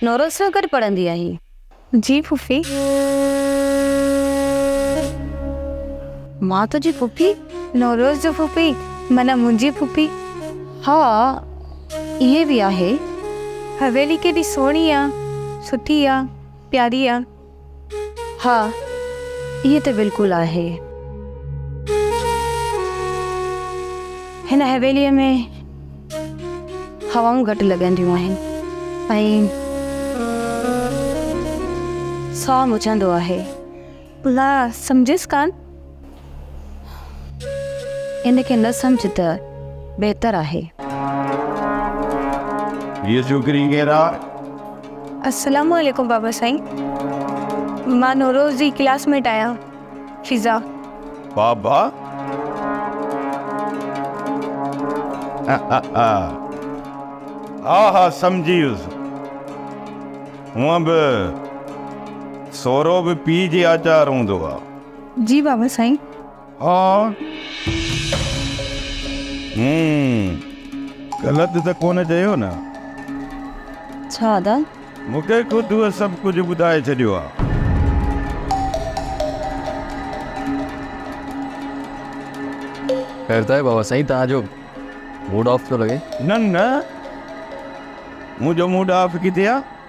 नौरोज़ सां गॾु पढ़ंदी आहीं? जी फुफी। मां तुंहिंजी पुफी? नौरोज़ जो फुफी माना मुंहिंजी फुफी। हा, इहे बि आहे। हवेली केॾी सोहणी आ, सुठी आ, प्यारी आ। हा, इहे त बिल्कुलु आहे। हिन हवेलीअ में हवाऊं घटि लॻंदियूं आहिनि ऐं साह मुझंदो आहे। ला सम्झिस कान? इनखे न सम्झ त बहितर आहे। ये छोकिरी केरु आहे? अस्सलामु अलैकुम बाबा साईं। मां नौरोज़ जी क्लासमेट आहियां, फिज़ा। बाबा? हा हा सम्झी वियुसि। हूअं बि सोरो बि पीउ जे आचार हूंदो आहे। जी बाबा साईं। हा, ग़लति त कोन चयो न? छा दा? मूंखे ख़ुदि उहो सभु कुझु ॿुधाए छॾियो आहे। खैर आहे बाबा साईं, तव्हांजो मूड ऑफ थो लॻे? न न, मुंहिंजो मूड ऑफ किथे आहे?